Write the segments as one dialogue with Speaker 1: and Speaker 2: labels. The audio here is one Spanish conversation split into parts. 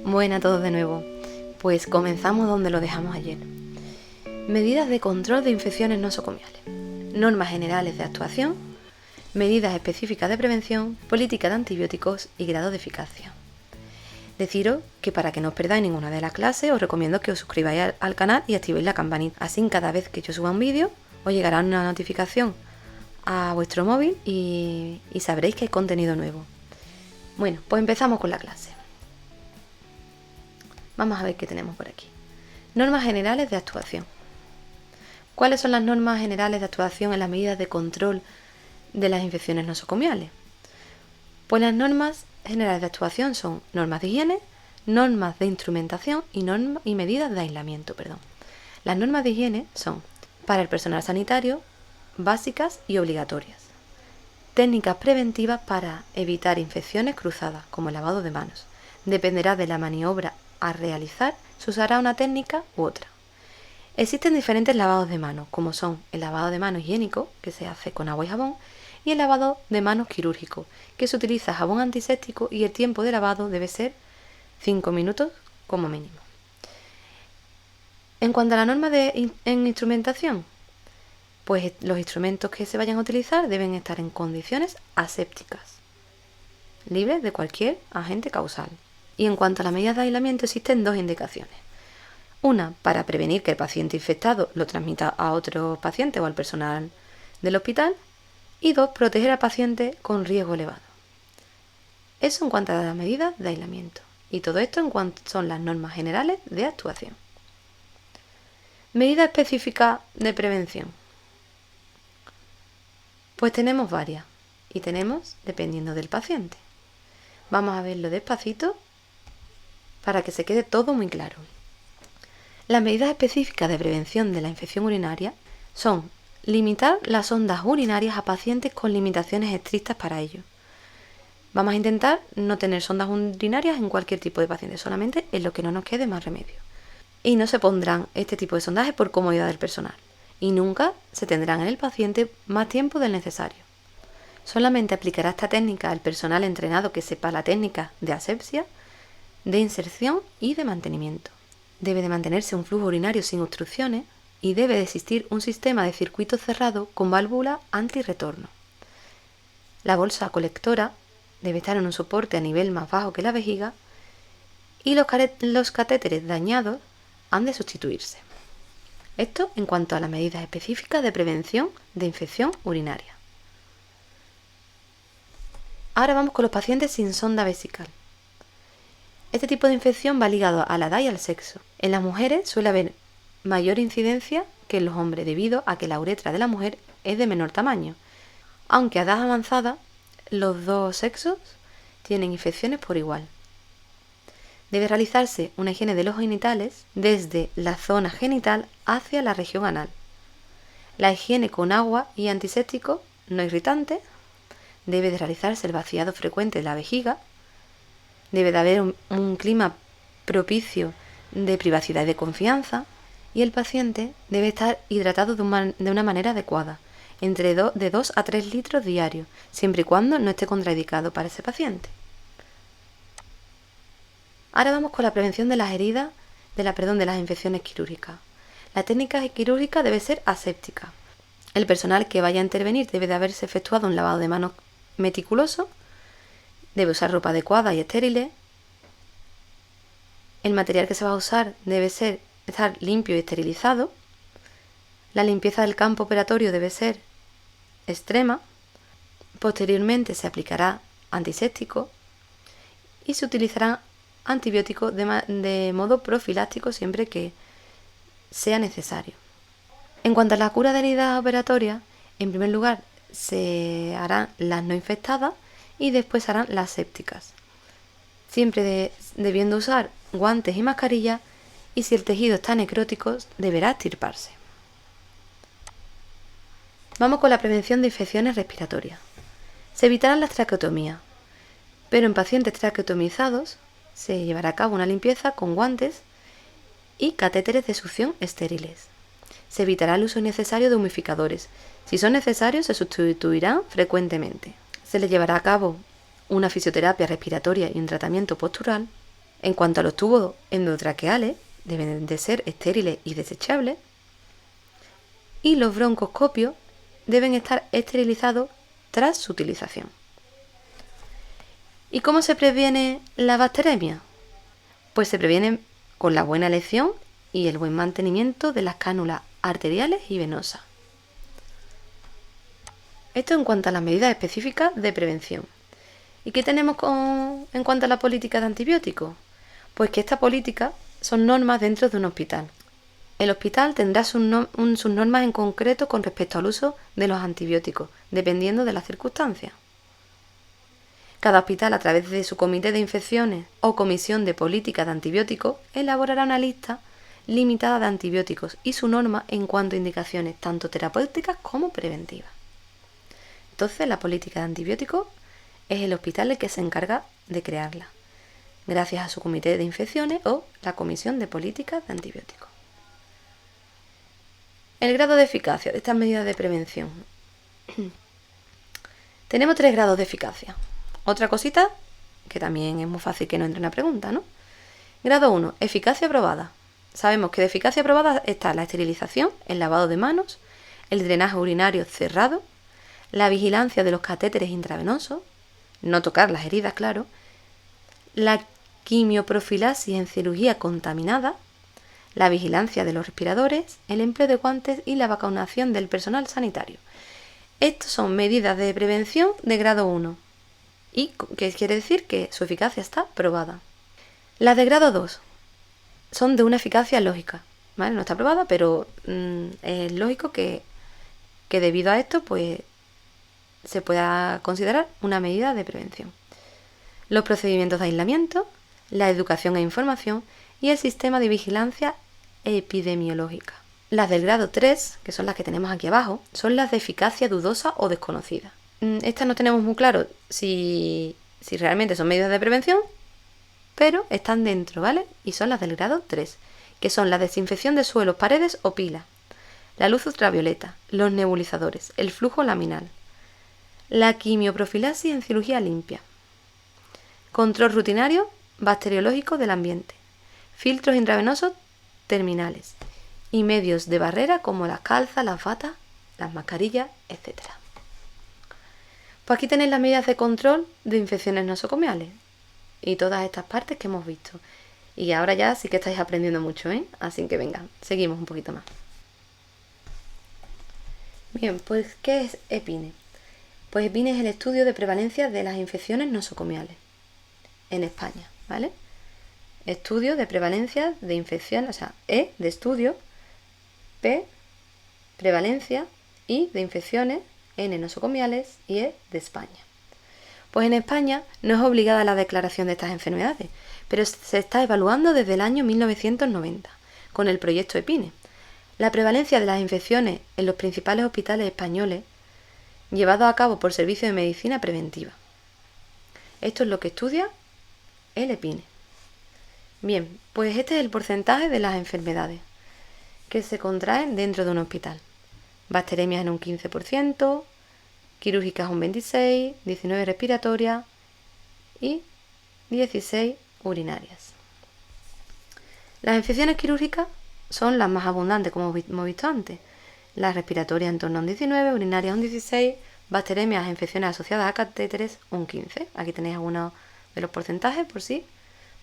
Speaker 1: Buenas a todos de nuevo. Pues comenzamos donde lo dejamos ayer. Medidas de control de infecciones nosocomiales. Normas generales de actuación. Medidas específicas de prevención. Política de antibióticos y grado de eficacia. Deciros que para que no os perdáis ninguna de las clases os recomiendo que os suscribáis al canal y activéis la campanita. Así cada vez que yo suba un vídeo os llegará una notificación a vuestro móvil y sabréis que hay contenido nuevo. Bueno, pues empezamos con la clase. Vamos a ver qué tenemos por aquí. Normas generales de actuación. ¿Cuáles son las normas generales de actuación en las medidas de control de las infecciones nosocomiales? Pues las normas generales de actuación son normas de higiene, normas de instrumentación y medidas de aislamiento. Las normas de higiene son para el personal sanitario, básicas y obligatorias. Técnicas preventivas para evitar infecciones cruzadas, como el lavado de manos. Dependerá de la maniobra a realizar, se usará una técnica u otra. Existen diferentes lavados de manos, como son el lavado de manos higiénico, que se hace con agua y jabón, y el lavado de manos quirúrgico, que se utiliza jabón antiséptico y el tiempo de lavado debe ser 5 minutos como mínimo. En cuanto a la norma en instrumentación, pues los instrumentos que se vayan a utilizar deben estar en condiciones asépticas, libres de cualquier agente causal. Y en cuanto a las medidas de aislamiento existen dos indicaciones. Una, para prevenir que el paciente infectado lo transmita a otro paciente o al personal del hospital. Y dos, proteger al paciente con riesgo elevado. Eso en cuanto a las medidas de aislamiento. Y todo esto en cuanto son las normas generales de actuación. Medidas específicas de prevención. Pues tenemos varias. Y tenemos dependiendo del paciente. Vamos a verlo despacito para que se quede todo muy claro. Las medidas específicas de prevención de la infección urinaria son limitar las ondas urinarias a pacientes con limitaciones estrictas para ello. Vamos a intentar no tener sondas urinarias en cualquier tipo de paciente, solamente en lo que no nos quede más remedio. Y no se pondrán este tipo de sondaje por comodidad del personal. Y nunca se tendrán en el paciente más tiempo del necesario. Solamente aplicará esta técnica al personal entrenado que sepa la técnica de asepsia, de inserción y de mantenimiento. Debe de mantenerse un flujo urinario sin obstrucciones y debe de existir un sistema de circuito cerrado con válvula antirretorno. La bolsa colectora debe estar en un soporte a nivel más bajo que la vejiga y los catéteres dañados han de sustituirse. Esto en cuanto a las medidas específicas de prevención de infección urinaria. Ahora vamos con los pacientes sin sonda vesical. Este tipo de infección va ligado a la edad y al sexo. En las mujeres suele haber mayor incidencia que en los hombres debido a que la uretra de la mujer es de menor tamaño, aunque a edad avanzada los dos sexos tienen infecciones por igual. Debe realizarse una higiene de los genitales desde la zona genital hacia la región anal. La higiene con agua y antiséptico no irritante. Debe de realizarse el vaciado frecuente de la vejiga. Debe de haber un clima propicio de privacidad y de confianza. Y el paciente debe estar hidratado de una manera adecuada, de 2 a 3 litros diarios, siempre y cuando no esté contraindicado para ese paciente. Ahora vamos con la prevención de las heridas, de las infecciones quirúrgicas. La técnica quirúrgica debe ser aséptica. El personal que vaya a intervenir debe de haberse efectuado un lavado de manos meticuloso, debe usar ropa adecuada y estériles. El material que se va a usar debe estar limpio y esterilizado. La limpieza del campo operatorio debe ser extrema. Posteriormente se aplicará antiséptico y se utilizarán antibióticos de modo profiláctico siempre que sea necesario. En cuanto a la cura de heridas operatorias, en primer lugar se harán las no infectadas y después harán las sépticas, siempre debiendo usar guantes y mascarillas, y si el tejido está necrótico deberá extirparse. Vamos con la prevención de infecciones respiratorias. Se evitarán las traqueotomías, pero en pacientes traqueotomizados se llevará a cabo una limpieza con guantes y catéteres de succión estériles. Se evitará el uso innecesario de humidificadores. Si son necesarios, se sustituirán frecuentemente. Se le llevará a cabo una fisioterapia respiratoria y un tratamiento postural En cuanto a los tubos endotraqueales, deben de ser estériles y desechables. Y los broncoscopios deben estar esterilizados tras su utilización. ¿Y cómo se previene la bacteremia? Pues se previene con la buena elección y el buen mantenimiento de las cánulas arteriales y venosas. Esto en cuanto a las medidas específicas de prevención. ¿Y qué tenemos en cuanto a la política de antibióticos? Pues que esta política son normas dentro de un hospital. El hospital tendrá sus normas en concreto con respecto al uso de los antibióticos, dependiendo de las circunstancias. Cada hospital, a través de su comité de infecciones o comisión de política de antibióticos, elaborará una lista limitada de antibióticos y su norma en cuanto a indicaciones tanto terapéuticas como preventivas. Entonces, la política de antibióticos es el hospital el que se encarga de crearla, gracias a su comité de infecciones o la comisión de políticas de antibióticos. El grado de eficacia de estas medidas de prevención. Tenemos 3 grados de eficacia. Otra cosita, que también es muy fácil que no entre una pregunta, ¿no? Grado 1, eficacia probada. Sabemos que de eficacia probada está la esterilización, el lavado de manos, el drenaje urinario cerrado, la vigilancia de los catéteres intravenosos, no tocar las heridas, claro, la quimioprofilaxis en cirugía contaminada, la vigilancia de los respiradores, el empleo de guantes y la vacunación del personal sanitario. Estas son medidas de prevención de grado 1 y que quiere decir que su eficacia está probada. Las de grado 2 son de una eficacia lógica, ¿vale? No está probada, pero es lógico que debido a esto pues se pueda considerar una medida de prevención. Los procedimientos de aislamiento, la educación e información y el sistema de vigilancia epidemiológica. Las del grado 3, que son las que tenemos aquí abajo, son las de eficacia dudosa o desconocida. Estas no tenemos muy claro si realmente son medidas de prevención, pero están dentro, ¿vale? Y son las del grado 3, que son la desinfección de suelos, paredes o pilas, la luz ultravioleta, los nebulizadores, el flujo laminal, la quimioprofilaxis en cirugía limpia, control rutinario bacteriológico del ambiente, filtros intravenosos terminales y medios de barrera como las calzas, las batas, las mascarillas, etc. Pues aquí tenéis las medidas de control de infecciones nosocomiales y todas estas partes que hemos visto. Y ahora ya sí que estáis aprendiendo mucho, ¿eh? Así que venga, seguimos un poquito más. Bien, pues ¿qué es EPINE? Pues EPINE es el estudio de prevalencia de las infecciones nosocomiales en España, ¿vale? Estudio de prevalencia de infecciones, o sea, E de estudio, P, prevalencia, I de infecciones, N nosocomiales y E de España. Pues en España no es obligada la declaración de estas enfermedades, pero se está evaluando desde el año 1990 con el proyecto EPINE. La prevalencia de las infecciones en los principales hospitales españoles llevado a cabo por Servicio de Medicina Preventiva. Esto es lo que estudia el EPINE. Bien, pues este es el porcentaje de las enfermedades que se contraen dentro de un hospital. Bacteremias en un 15%, quirúrgicas un 26%, 19% respiratorias y 16% urinarias. Las infecciones quirúrgicas son las más abundantes, como hemos visto antes. Las respiratorias en torno a un 19%, urinarias un 16%, bacteremias, infecciones asociadas a catéteres un 15%. Aquí tenéis algunos de los porcentajes por si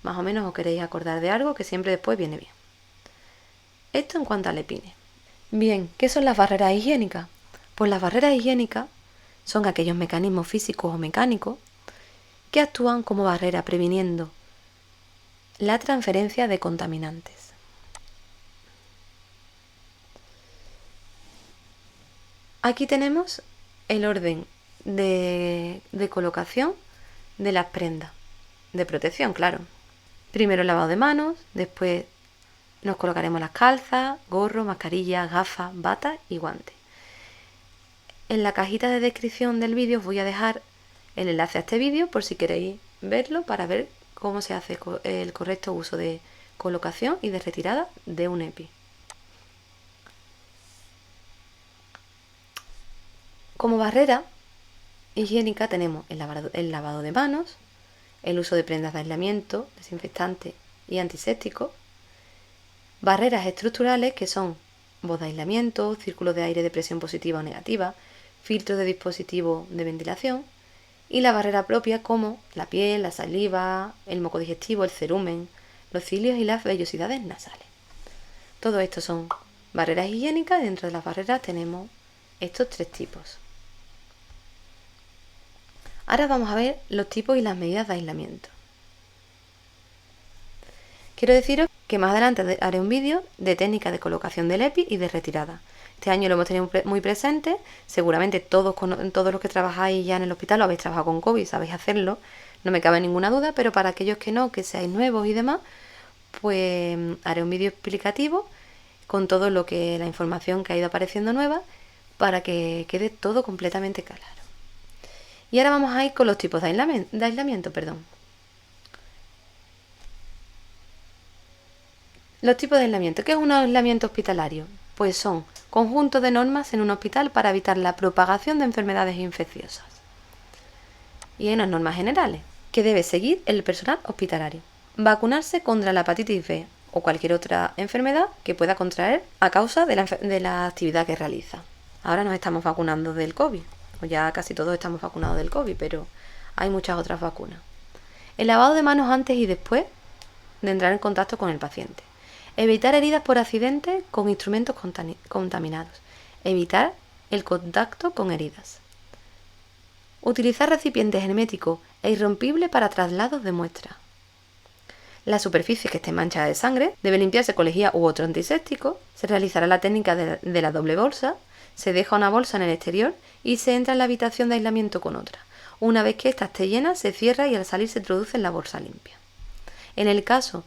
Speaker 1: más o menos os queréis acordar de algo que siempre después viene bien. Esto en cuanto al EPINE. Bien, ¿qué son las barreras higiénicas? Pues las barreras higiénicas son aquellos mecanismos físicos o mecánicos que actúan como barrera previniendo la transferencia de contaminantes. Aquí tenemos el orden de colocación de las prendas, de protección, claro. Primero el lavado de manos, después nos colocaremos las calzas, gorro, mascarilla, gafas, batas y guantes. En la cajita de descripción del vídeo os voy a dejar el enlace a este vídeo por si queréis verlo para ver cómo se hace el correcto uso de colocación y de retirada de un EPI. Como barrera higiénica tenemos el lavado de manos, el uso de prendas de aislamiento, desinfectantes y antisépticos, barreras estructurales que son voz de aislamiento, círculos de aire de presión positiva o negativa, filtros de dispositivo de ventilación y la barrera propia como la piel, la saliva, el moco digestivo, el cerumen, los cilios y las vellosidades nasales. Todo esto son barreras higiénicas y dentro de las barreras tenemos estos 3 tipos. Ahora vamos a ver los tipos y las medidas de aislamiento. Quiero deciros que más adelante haré un vídeo de técnicas de colocación del EPI y de retirada. Este año lo hemos tenido muy presente, seguramente todos los que trabajáis ya en el hospital lo habéis trabajado con COVID, sabéis hacerlo, no me cabe ninguna duda, pero para aquellos que no, que seáis nuevos y demás, pues haré un vídeo explicativo con todo lo que la información que ha ido apareciendo nueva para que quede todo completamente claro. Y ahora vamos a ir con los tipos de aislamiento. Los tipos de aislamiento. ¿Qué es un aislamiento hospitalario? Pues son conjuntos de normas en un hospital para evitar la propagación de enfermedades infecciosas. Y hay unas normas generales que debe seguir el personal hospitalario. Vacunarse contra la hepatitis B o cualquier otra enfermedad que pueda contraer a causa de la actividad que realiza. Ahora nos estamos vacunando del COVID, o ya casi todos estamos vacunados del COVID, pero hay muchas otras vacunas. El lavado de manos antes y después de entrar en contacto con el paciente. Evitar heridas por accidente con instrumentos contaminados. Evitar el contacto con heridas. Utilizar recipientes herméticos e irrompibles para traslados de muestras. La superficie que esté manchada de sangre debe limpiarse con lejía u otro antiséptico. Se realizará la técnica de la doble bolsa. Se deja una bolsa en el exterior y se entra en la habitación de aislamiento con otra. Una vez que ésta esté llena, se cierra y al salir se introduce en la bolsa limpia. En el caso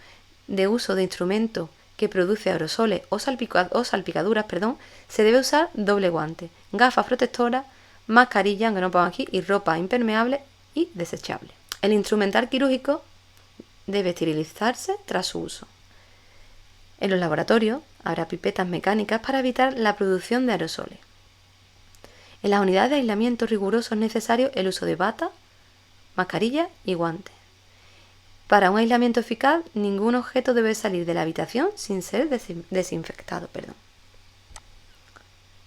Speaker 1: de uso de instrumento que produce aerosoles o salpicaduras, se debe usar doble guante, gafas protectoras, mascarilla, aunque no pongo aquí, y ropa impermeable y desechable. El instrumental quirúrgico debe esterilizarse tras su uso. En los laboratorios habrá pipetas mecánicas para evitar la producción de aerosoles. En las unidades de aislamiento riguroso es necesario el uso de bata, mascarilla y guantes. Para un aislamiento eficaz, ningún objeto debe salir de la habitación sin ser desinfectado.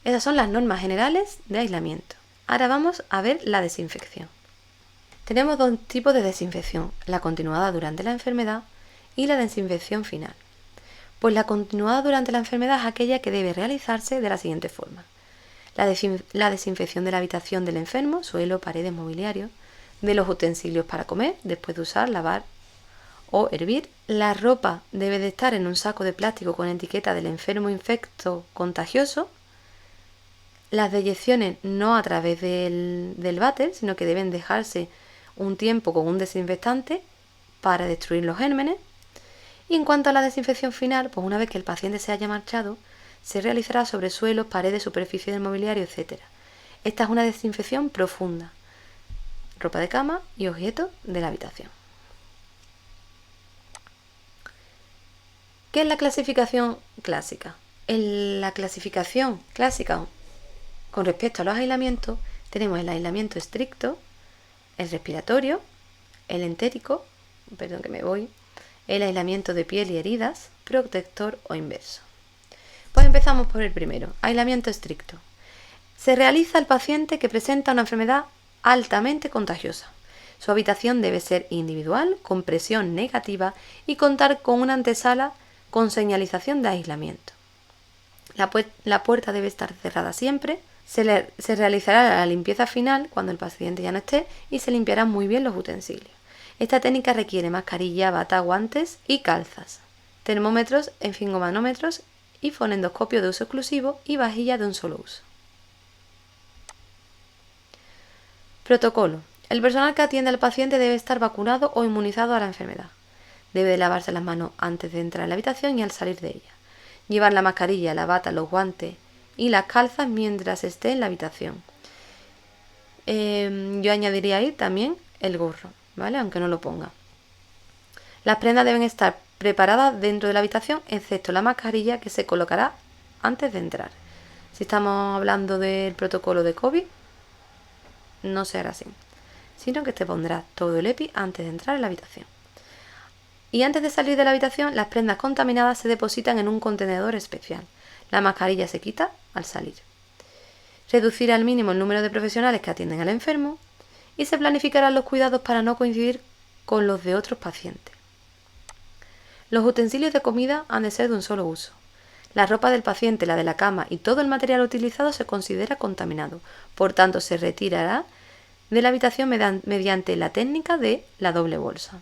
Speaker 1: Esas son las normas generales de aislamiento. Ahora vamos a ver la desinfección. Tenemos 2 tipos de desinfección, la continuada durante la enfermedad y la desinfección final. Pues la continuada durante la enfermedad es aquella que debe realizarse de la siguiente forma. La desinfección de la habitación del enfermo, suelo, paredes, mobiliario, de los utensilios para comer, después de usar, lavar o hervir. La ropa debe de estar en un saco de plástico con etiqueta del enfermo infecto contagioso. Las deyecciones no a través del váter, sino que deben dejarse un tiempo con un desinfectante para destruir los gérmenes. Y en cuanto a la desinfección final, pues una vez que el paciente se haya marchado, se realizará sobre suelos, paredes, superficie del mobiliario, etc. Esta es una desinfección profunda. Ropa de cama y objetos de la habitación. ¿Qué es la clasificación clásica? En la clasificación clásica con respecto a los aislamientos, tenemos el aislamiento estricto, el respiratorio, el entérico, el aislamiento de piel y heridas, protector o inverso. Pues empezamos por el primero, aislamiento estricto. Se realiza al paciente que presenta una enfermedad altamente contagiosa. Su habitación debe ser individual, con presión negativa y contar con una antesala con señalización de aislamiento. La puerta debe estar cerrada siempre. Se realizará la limpieza final cuando el paciente ya no esté y se limpiarán muy bien los utensilios. Esta técnica requiere mascarilla, bata, guantes y calzas, termómetros, esfingomanómetros y fonendoscopio de uso exclusivo y vajilla de un solo uso. Protocolo. El personal que atiende al paciente debe estar vacunado o inmunizado a la enfermedad. Debe de lavarse las manos antes de entrar en la habitación y al salir de ella. Llevar la mascarilla, la bata, los guantes y las calzas mientras esté en la habitación. Yo añadiría ahí también el gorro, ¿vale? Aunque no lo ponga. Las prendas deben estar preparadas dentro de la habitación, excepto la mascarilla que se colocará antes de entrar. Si estamos hablando del protocolo de COVID, no se hará así. sino que te pondrás todo el EPI antes de entrar en la habitación. Y antes de salir de la habitación, las prendas contaminadas se depositan en un contenedor especial. La mascarilla se quita al salir. Reducir al mínimo el número de profesionales que atienden al enfermo y se planificarán los cuidados para no coincidir con los de otros pacientes. Los utensilios de comida han de ser de un solo uso. La ropa del paciente, la de la cama y todo el material utilizado se considera contaminado. Por tanto, se retirará de la habitación mediante la técnica de la doble bolsa.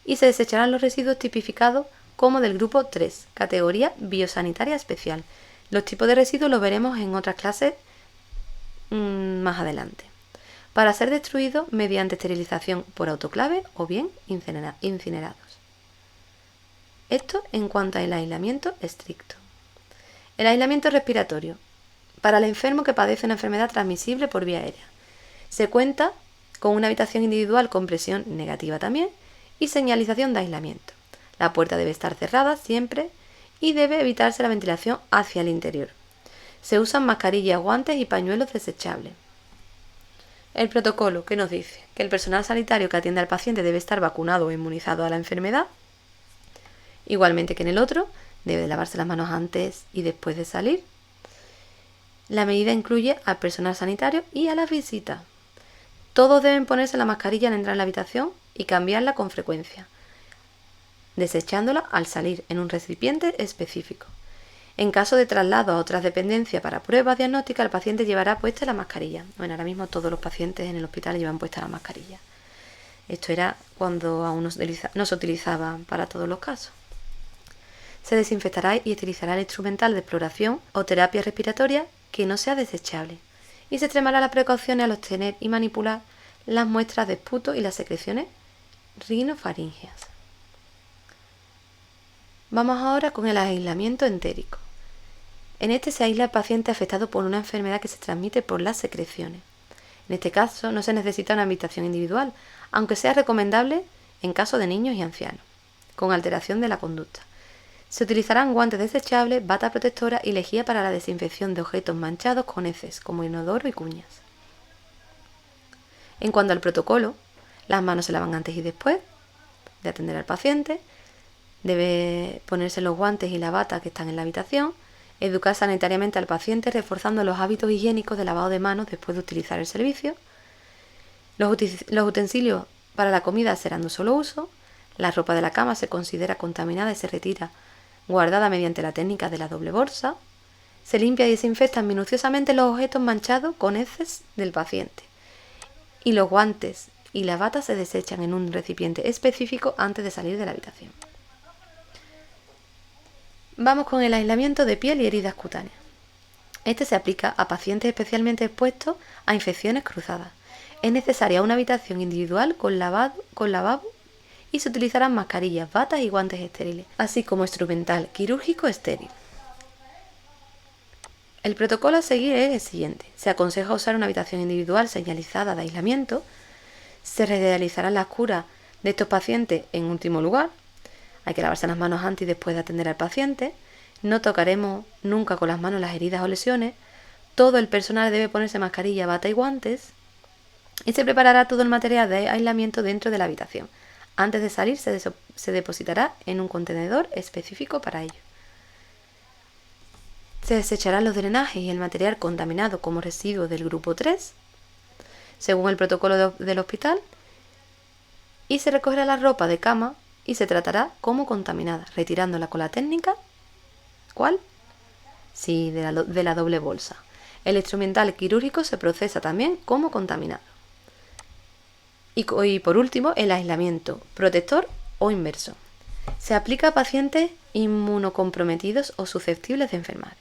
Speaker 1: Y se desecharán los residuos tipificados como del grupo 3, categoría biosanitaria especial. Los tipos de residuos los veremos en otras clases más adelante. Para ser destruidos mediante esterilización por autoclave o bien incinerados. Esto en cuanto al aislamiento estricto. El aislamiento respiratorio. Para el enfermo que padece una enfermedad transmisible por vía aérea. Se cuenta con una habitación individual con presión negativa también y señalización de aislamiento. La puerta debe estar cerrada siempre y debe evitarse la ventilación hacia el interior. Se usan mascarillas, guantes y pañuelos desechables. El protocolo, ¿qué nos dice? Que el personal sanitario que atiende al paciente debe estar vacunado o inmunizado a la enfermedad. Igualmente que en el otro, debe lavarse las manos antes y después de salir. La medida incluye al personal sanitario y a las visitas. Todos deben ponerse la mascarilla al entrar en la habitación y cambiarla con frecuencia, desechándola al salir en un recipiente específico. En caso de traslado a otras dependencias para pruebas diagnósticas, el paciente llevará puesta la mascarilla. Bueno, ahora mismo todos los pacientes en el hospital llevan puesta la mascarilla. Esto era cuando aún no se utilizaba para todos los casos. Se desinfectará y utilizará el instrumental de exploración o terapia respiratoria que no sea desechable. Y se extremará las precauciones al obtener y manipular las muestras de esputo y las secreciones rinofaríngeas. Vamos ahora con el aislamiento entérico. En este se aísla al paciente afectado por una enfermedad que se transmite por las secreciones. En este caso no se necesita una habitación individual, aunque sea recomendable en caso de niños y ancianos, con alteración de la conducta. Se utilizarán guantes desechables, bata protectora y lejía para la desinfección de objetos manchados con heces, como inodoro y cuñas. En cuanto al protocolo, las manos se lavan antes y después de atender al paciente, debe ponerse los guantes y la bata que están en la habitación, educar sanitariamente al paciente reforzando los hábitos higiénicos de lavado de manos después de utilizar el servicio. Los utensilios para la comida serán de un solo uso, la ropa de la cama se considera contaminada y se retira guardada mediante la técnica de la doble bolsa. Se limpia y desinfectan minuciosamente los objetos manchados con heces del paciente. Y los guantes y la bata se desechan en un recipiente específico antes de salir de la habitación. Vamos con el aislamiento de piel y heridas cutáneas. Este se aplica a pacientes especialmente expuestos a infecciones cruzadas. Es necesaria una habitación individual con lavabo y se utilizarán mascarillas, batas y guantes estériles, así como instrumental quirúrgico estéril. El protocolo a seguir es el siguiente. Se aconseja usar una habitación individual señalizada de aislamiento. Se realizarán las curas de estos pacientes en último lugar. Hay que lavarse las manos antes y después de atender al paciente. No tocaremos nunca con las manos las heridas o lesiones. Todo el personal debe ponerse mascarilla, bata y guantes. Y se preparará todo el material de aislamiento dentro de la habitación. Antes de salir se depositará en un contenedor específico para ello. Se desecharán los drenajes y el material contaminado como residuos del grupo 3, según el protocolo del hospital, y se recogerá la ropa de cama y se tratará como contaminada, retirándola con la técnica, ¿cuál? Sí, de la doble bolsa. El instrumental quirúrgico se procesa también como contaminado. Y por último, el aislamiento protector o inverso. Se aplica a pacientes inmunocomprometidos o susceptibles de enfermar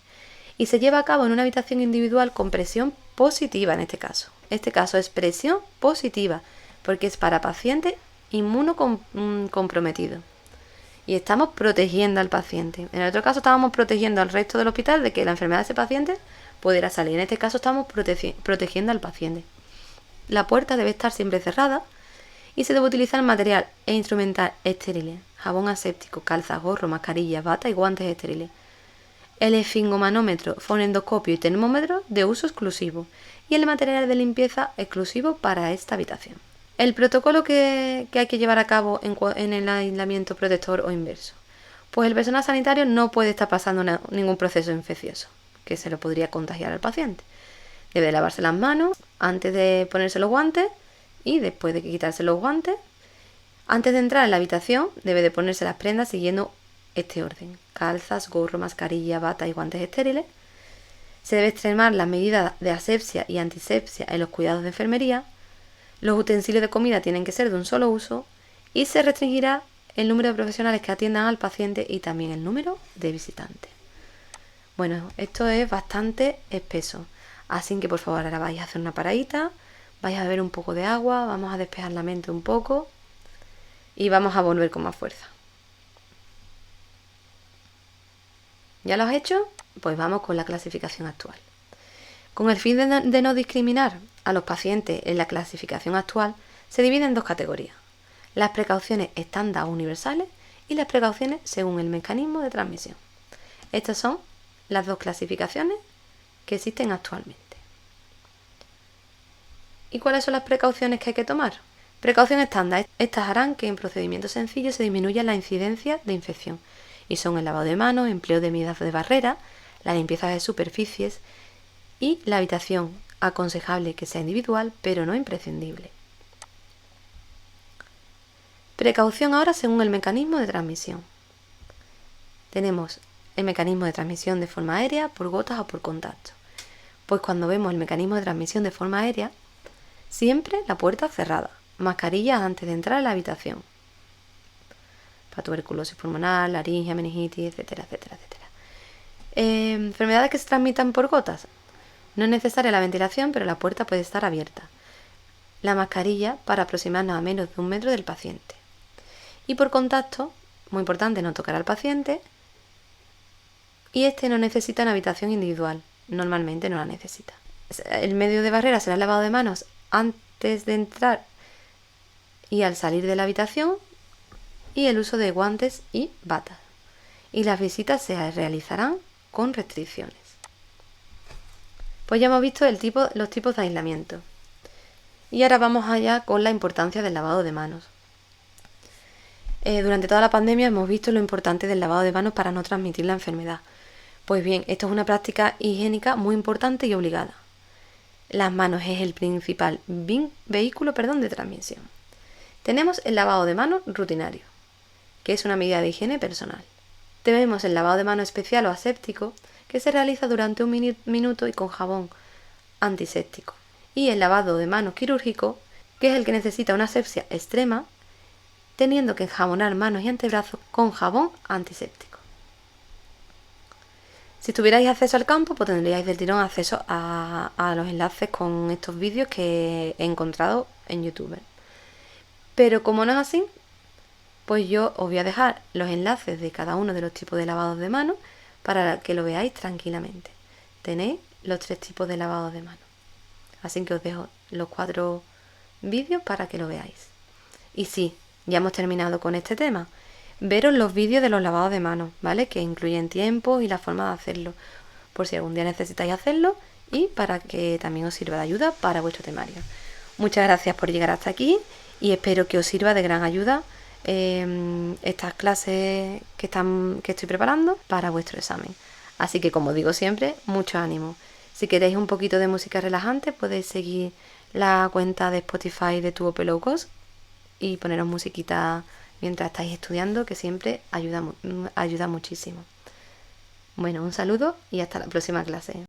Speaker 1: y se lleva a cabo en una habitación individual con presión positiva en este caso. Este caso es presión positiva porque es para pacientes inmunocomprometidos y estamos protegiendo al paciente. En el otro caso estábamos protegiendo al resto del hospital de que la enfermedad de ese paciente pudiera salir. En este caso estamos protegiendo al paciente. La puerta debe estar siempre cerrada y se debe utilizar material e instrumental estériles, jabón aséptico, calzas, gorro, mascarillas, bata y guantes estériles. el esfingomanómetro, fonendoscopio y termómetro de uso exclusivo y el material de limpieza exclusivo para esta habitación. El protocolo que hay que llevar a cabo en el aislamiento protector o inverso. Pues el personal sanitario no puede estar pasando ningún proceso infeccioso que se lo podría contagiar al paciente. Debe de lavarse las manos antes de ponerse los guantes y después de quitarse los guantes. Antes de entrar en la habitación debe de ponerse las prendas siguiendo este orden: calzas, gorro, mascarilla, bata y guantes estériles. Se debe extremar las medidas de asepsia y antisepsia en los cuidados de enfermería. Los utensilios de comida tienen que ser de un solo uso y se restringirá el número de profesionales que atiendan al paciente y también el número de visitantes. Bueno, esto es bastante espeso, así que por favor ahora vais a hacer una paradita, vais a beber un poco de agua, vamos a despejar la mente un poco y vamos a volver con más fuerza. ¿Ya lo has hecho? Pues vamos con la clasificación actual. Con el fin de no discriminar a los pacientes en la clasificación actual, se divide en dos categorías: las precauciones estándar universales y las precauciones según el mecanismo de transmisión. Estas son las dos clasificaciones que existen actualmente. ¿Y cuáles son las precauciones que hay que tomar? Precaución estándar. Estas harán que en procedimientos sencillos se disminuya la incidencia de infección y son el lavado de manos, empleo de medidas de barrera, la limpieza de superficies y la habitación, aconsejable que sea individual pero no imprescindible. Precaución ahora según el mecanismo de transmisión. Tenemos el mecanismo de transmisión de forma aérea, por gotas o por contacto. Pues cuando vemos el mecanismo de transmisión de forma aérea, siempre la puerta cerrada, mascarillas antes de entrar a la habitación, para tuberculosis pulmonar, laringe, meningitis, etcétera, etcétera, etcétera. Enfermedades que se transmitan por gotas. No es necesaria la ventilación, pero la puerta puede estar abierta. La mascarilla para aproximarnos a menos de 1 metro del paciente. Y por contacto, muy importante no tocar al paciente. Y este no necesita una habitación individual, normalmente no la necesita. El medio de barrera será el lavado de manos antes de entrar y al salir de la habitación, y el uso de guantes y batas. Y las visitas se realizarán con restricciones. Pues ya hemos visto los tipos de aislamiento. Y ahora vamos allá con la importancia del lavado de manos. Durante toda la pandemia hemos visto lo importante del lavado de manos para no transmitir la enfermedad. Pues bien, esto es una práctica higiénica muy importante y obligada. Las manos es el principal vehículo de transmisión. Tenemos el lavado de manos rutinario, que es una medida de higiene personal. Tenemos el lavado de manos especial o aséptico, que se realiza durante 1 minuto y con jabón antiséptico. Y el lavado de manos quirúrgico, que es el que necesita una asepsia extrema, teniendo que enjabonar manos y antebrazos con jabón antiséptico. Si tuvierais acceso al campo, pues tendríais del tirón acceso a los enlaces con estos vídeos que he encontrado en YouTube. Pero como no es así, pues yo os voy a dejar los enlaces de cada uno de los tipos de lavados de manos para que lo veáis tranquilamente. Tenéis los 3 tipos de lavados de manos. Así que os dejo los 4 vídeos para que lo veáis. Y sí, ya hemos terminado con este tema. Veros los vídeos de los lavados de manos, ¿vale? Que incluyen tiempos y la forma de hacerlo, por si algún día necesitáis hacerlo y para que también os sirva de ayuda para vuestro temario. Muchas gracias por llegar hasta aquí y espero que os sirva de gran ayuda estas clases que estoy preparando para vuestro examen. Así que, como digo siempre, mucho ánimo. Si queréis un poquito de música relajante, podéis seguir la cuenta de Spotify de Tu Low Cost y poneros musiquita mientras estáis estudiando, que siempre ayuda muchísimo. Bueno, un saludo y hasta la próxima clase.